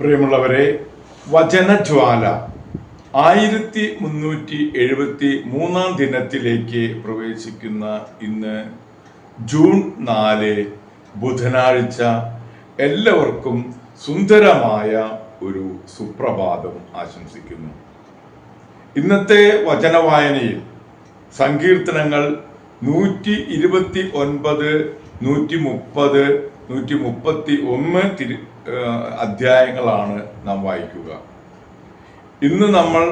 പ്രിയമുള്ളവരെ, വചനജ്വാല 1373 ദിനത്തിലേക്ക് പ്രവേശിക്കുന്ന ഇന്ന് ജൂൺ 4 ബുധനാഴ്ച എല്ലാവർക്കും സുന്ദരമായ ഒരു സുപ്രഭാതം ആശംസിക്കുന്നു. ഇന്നത്തെ വചനവായനയിൽ സങ്കീർത്തനങ്ങൾ 129, 130, 131 അധ്യായങ്ങളാണ് നാം വായിക്കുക. ഇന്ന് നമ്മൾ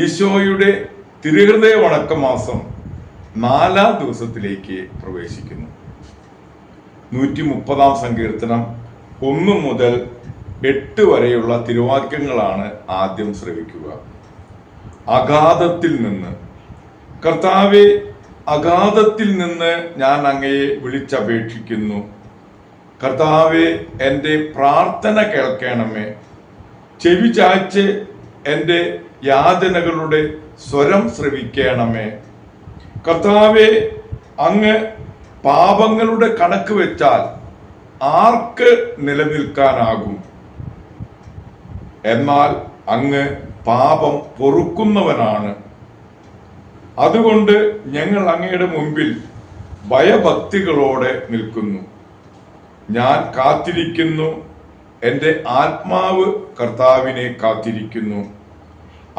ഈശോയുടെ തിരുഹൃദയ വണക്കമാസം 4-ാം ദിവസത്തിലേക്ക് പ്രവേശിക്കുന്നു. 130 സങ്കീർത്തനം 1 മുതൽ 8 വരെയുള്ള തിരുവാക്യങ്ങളാണ് ആദ്യം ശ്രവിക്കുക. അഗാധത്തിൽ നിന്ന്, കർത്താവേ, അഗാധത്തിൽ നിന്ന് ഞാൻ അങ്ങയെ വിളിച്ചപേക്ഷിക്കുന്നു. കർത്താവേ, എൻ്റെ പ്രാർത്ഥന കേൾക്കണമേ. ചെവി ചായ്ച്ച് എൻ്റെ യാതനകളുടെ സ്വരം ശ്രവിക്കണമേ. കർത്താവേ, അങ്ങ് പാപങ്ങളുടെ കണക്ക് വെച്ചാൽ ആർക്ക് നിലനിൽക്കാനാകും? എന്നാൽ അങ്ങ് പാപം പൊറുക്കുന്നവനാണ്. അതുകൊണ്ട് ഞങ്ങൾ അങ്ങയുടെ മുമ്പിൽ ഭയഭക്തികളോടെ നിൽക്കുന്നു. ഞാൻ കാത്തിരിക്കുന്നു, എൻ്റെ ആത്മാവ് കർത്താവിനെ കാത്തിരിക്കുന്നു.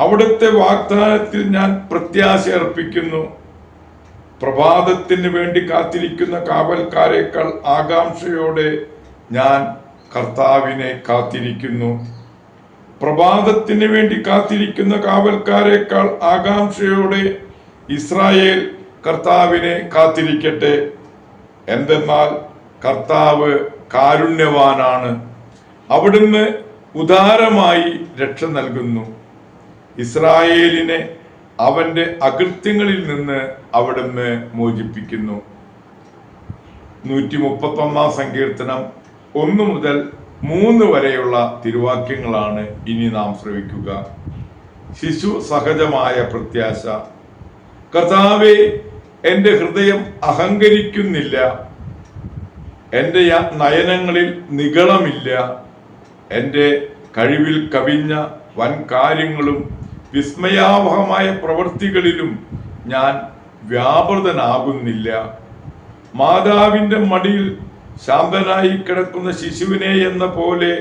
അവിടുത്തെ വാഗ്ദാനത്തിൽ ഞാൻ പ്രത്യാശ അർപ്പിക്കുന്നു. പ്രഭാതത്തിന് വേണ്ടി കാത്തിരിക്കുന്ന കാവൽക്കാരേക്കാൾ ആകാംക്ഷയോടെ ഞാൻ കർത്താവിനെ കാത്തിരിക്കുന്നു. പ്രഭാതത്തിന് വേണ്ടി കാത്തിരിക്കുന്ന കാവൽക്കാരേക്കാൾ ആകാംക്ഷയോടെ ഇസ്രായേൽ കർത്താവിനെ കാത്തിരിക്കട്ടെ. എന്തെന്നാൽ കർത്താവ് കാരുണ്യവാനാണ്. അവിടുന്ന് ഉദാരമായി രക്ഷ നൽകുന്നു. ഇസ്രായേലിനെ അവന്റെ അകൃത്യങ്ങളിൽ നിന്ന് അവിടുന്ന് മോചിപ്പിക്കുന്നു. 131 സങ്കീർത്തനം 1 മുതൽ 3 വരെയുള്ള തിരുവാക്യങ്ങളാണ് ഇനി നാം ശ്രവിക്കുക. ശിശു സഹജമായ പ്രത്യാശ. കർത്താവേ, എൻ്റെ ഹൃദയം അഹങ്കരിക്കുന്നില്ല, എൻ്റെ നയനങ്ങളിൽ നിഗളമില്ല. എൻ്റെ കഴിവിൽ കവിഞ്ഞ വൻ കാര്യങ്ങളും വിസ്മയാവഹമായ പ്രവൃത്തികളിലും ഞാൻ വ്യാപൃതനാകുന്നില്ല. മാതാവിൻ്റെ മടിയിൽ ശാന്തനായി കിടക്കുന്ന ശിശുവിനെ എന്ന പോലെ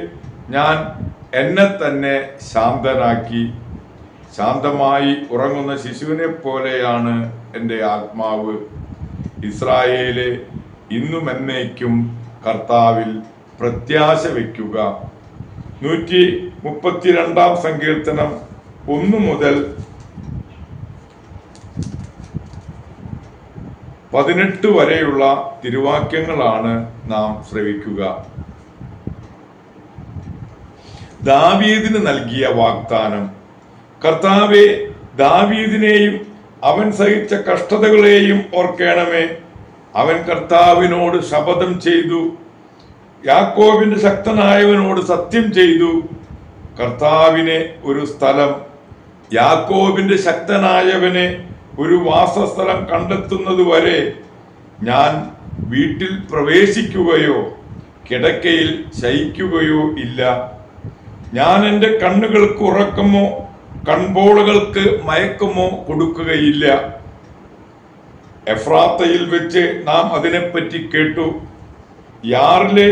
ഞാൻ എന്നെ തന്നെ ശാന്തനാക്കി. ശാന്തമായി ഉറങ്ങുന്ന ശിശുവിനെ പോലെയാണ് എൻ്റെ ആത്മാവ്. ഇസ്രായേലെ, ഇന്നും എന്നേക്കും കർത്താവിൽ പ്രത്യാശ വയ്ക്കുക. 132 സങ്കീർത്തനം 1 മുതൽ 18 വരെയുള്ള തിരുവാക്യങ്ങളാണ് നാം ശ്രവിക്കുക. ദാവീദിന് നൽകിയ വാഗ്ദാനം. കർത്താവേ, ദാവീദിനെയും അവൻ സഹിച്ച കഷ്ടതകളെയും ഓർക്കണമേ. അവൻ കർത്താവിനോട് ശപഥം ചെയ്തു, യാക്കോബിന്റെ ശക്തനായവനോട് സത്യം ചെയ്തു. കർത്താവിനെ ഒരു സ്ഥലം, യാക്കോബിന്റെ ശക്തനായവനെ ഒരു വാസസ്ഥലം കണ്ടെത്തുന്നതുവരെ ഞാൻ വീട്ടിൽ പ്രവേശിക്കുകയോ കിടക്കയിൽ ശയിക്കുകയോ ഇല്ല. ഞാൻ എൻ്റെ കണ്ണുകൾക്ക് ഉറക്കമോ കൺപോളകൾക്ക് മയക്കമോ കൊടുക്കുകയില്ല. എഫ്രാത്തയിൽ വെച്ച് നാം അതിനെപ്പറ്റി കേട്ടു. യാറിലെ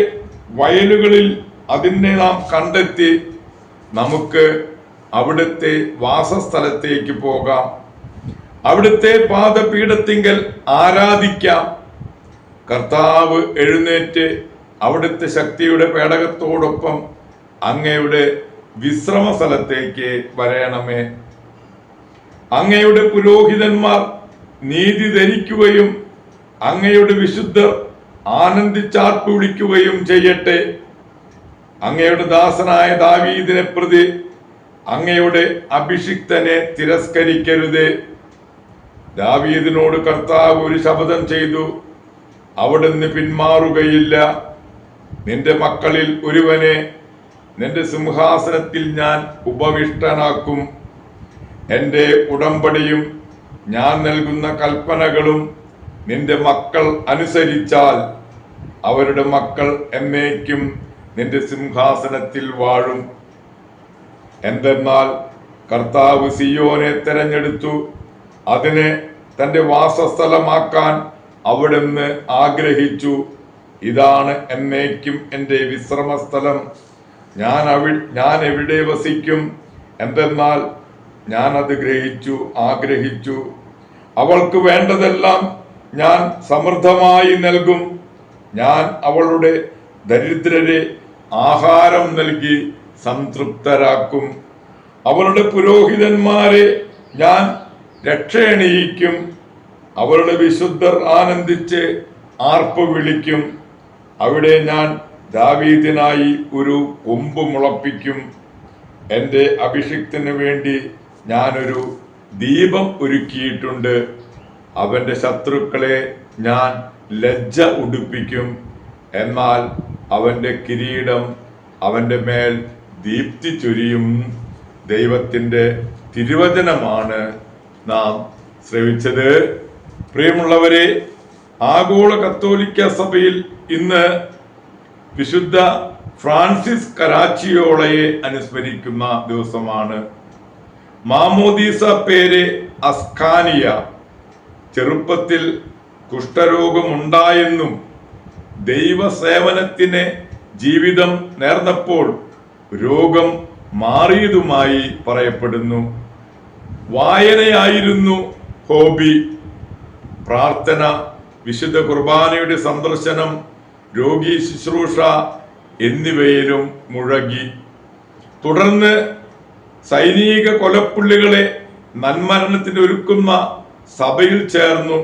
വയലുകളിൽ അതിനെ നാം കണ്ടെത്തി. നമുക്ക് അവിടുത്തെ വാസസ്ഥലത്തേക്ക് പോകാം, അവിടുത്തെ പാദപീഠത്തിങ്കൽ ആരാധിക്കാം. കർത്താവ് എഴുന്നേറ്റ് അവിടുത്തെ ശക്തിയുടെ പേടകത്തോടൊപ്പം അങ്ങയുടെ വിശ്രമ സ്ഥലത്തേക്ക് വരയണമേ. അങ്ങയുടെ പുരോഹിതന്മാർ നീതി ധരിക്കുകയും അങ്ങയുടെ വിശുദ്ധർ ആനന്ദിച്ചാർപ്പ് വിളിക്കുകയും ചെയ്യട്ടെ. അങ്ങയുടെ ദാസനായ ദാവീദിനെ പ്രതി അങ്ങയുടെ അഭിഷിക്തനെ തിരസ്കരിക്കരുതേ. ദാവീദിനോട് കർത്താവ് ഒരു ശപഥം ചെയ്തു, അവിടുന്ന് പിന്മാറുകയില്ല. നിന്റെ മക്കളിൽ ഒരുവനെ നിന്റെ സിംഹാസനത്തിൽ ഞാൻ ഉപവിഷ്ടനാക്കും. എൻ്റെ ഉടമ്പടിയും ഞാൻ നൽകുന്ന കൽപ്പനകളും നിന്റെ മക്കൾ അനുസരിച്ചാൽ അവരുടെ മക്കൾ എന്നേക്കും നിന്റെ സിംഹാസനത്തിൽ വാഴും. എന്തെന്നാൽ കർത്താവ് സിയോനെ തെരഞ്ഞെടുത്തു, അതിനെ തന്റെ വാസസ്ഥലമാക്കാൻ അവിടുന്ന് ആഗ്രഹിച്ചു. ഇതാണ് എന്നേക്കും എൻ്റെ വിശ്രമസ്ഥലം. ഞാൻ എവിടെ വസിക്കും? എന്തെന്നാൽ ഞാൻ അത് ആഗ്രഹിച്ചു. അവൾക്ക് വേണ്ടതെല്ലാം ഞാൻ സമൃദ്ധമായി നൽകും. ഞാൻ അവളുടെ ദരിദ്രരെ ആഹാരം നൽകി സംതൃപ്തരാക്കും. അവളുടെ പുരോഹിതന്മാരെ ഞാൻ രക്ഷയണിയിക്കും. അവളുടെ വിശുദ്ധർ ആനന്ദിച്ച് ആർപ്പ് വിളിക്കും. അവിടെ ഞാൻ ദാവീദിനായി ഒരു കൊമ്പ് മുളപ്പിക്കും. എൻ്റെ അഭിഷിക്തന് വേണ്ടി ഞാനൊരു ദീപം ഒരുക്കിയിട്ടുണ്ട്. അവന്റെ ശത്രുക്കളെ ഞാൻ ലജ്ജ ഉടുപ്പിക്കും. എന്നാൽ അവന്റെ കിരീടം അവന്റെ മേൽ ദീപ്തി ചൊരിയും. ദൈവത്തിന്റെ തിരുവചനമാണ് നാം ശ്രവിച്ചത്. പ്രിയമുള്ളവരെ, ആഗോള കത്തോലിക്ക സഭയിൽ ഇന്ന് വിശുദ്ധ ഫ്രാൻസിസ് കരാച്ചിയോളയെ അനുസ്മരിക്കുന്ന ദിവസമാണ്. മാമോദീസ പേര് അസ്കാനിയ. ചെറുപ്പത്തിൽ കുഷ്ഠരോഗമുണ്ടായെന്നും ദൈവസേവനത്തിന് ജീവിതം നേർന്നപ്പോൾ രോഗം മാറിയതുമായി പറയപ്പെടുന്നു. വായനയായിരുന്നു ഹോബി. പ്രാർത്ഥന, വിശുദ്ധ കുർബാനയുടെ സന്ദർശനം, രോഗി ശുശ്രൂഷ എന്നിവയിലും മുഴകി. തുടർന്ന് സൈനിക കൊലപ്പുള്ളികളെ നന്മരണത്തിന് ഒരുക്കുന്ന സഭയിൽ ചേർന്നു.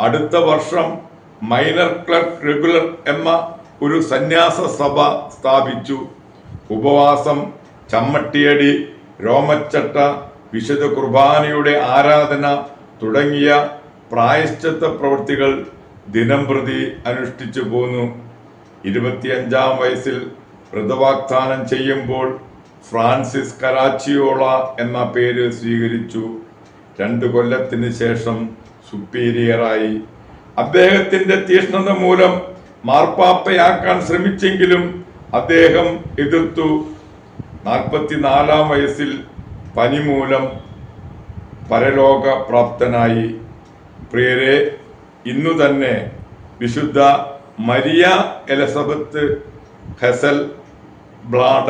അടുത്ത വർഷം മൈനർ ക്ലർക്ക് റെഗുലർ എന്ന ഒരു സന്യാസ സഭ സ്ഥാപിച്ചു. ഉപവാസം, ചമ്മട്ടിയടി, രോമച്ചട്ട, വിശുദ്ധ കുർബാനയുടെ ആരാധന തുടങ്ങിയ പ്രായശ്ചിത്ത പ്രവൃത്തികൾ ദിനംപ്രതി അനുഷ്ഠിച്ചു പോന്നു. 25-ാം വയസ്സിൽ വ്രതവാഗ്ദാനം ചെയ്യുമ്പോൾ ഫ്രാൻസിസ് കരാച്ചിയോള എന്ന പേര് സ്വീകരിച്ചു. 2 കൊല്ലത്തിന് ശേഷം സുപ്പീരിയറായി. അദ്ദേഹത്തിന്റെ തീഷ്ണത മൂലം മാർപ്പാപ്പയാക്കാൻ ശ്രമിച്ചെങ്കിലും അദ്ദേഹം എതിർത്തു. 44-ാം വയസ്സിൽ പനി മൂലം പരലോക പ്രാപ്തനായി. പ്രിയരെ, ഇന്നു തന്നെ വിശുദ്ധ മരിയ എലിസബത്ത് ഹെസൽ ബ്ലാഡ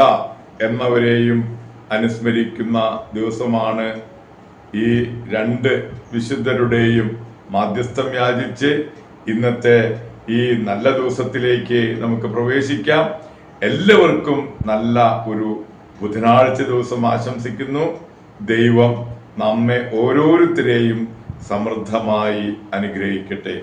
എന്നവരെയും അനുസ്മരിക്കുന്ന ദിവസമാണ്. ഈ 2 വിശുദ്ധരുടെയും മാധ്യസ്ഥം യാചിച്ച് ഇന്നത്തെ ഈ നല്ല ദിവസത്തിലേക്ക് നമുക്ക് പ്രവേശിക്കാം. എല്ലാവർക്കും നല്ല ഒരു ബുധനാഴ്ച ദിവസം ആശംസിക്കുന്നു. ദൈവം നമ്മെ ഓരോരുത്തരെയും സമൃദ്ധമായി അനുഗ്രഹിക്കട്ടെ.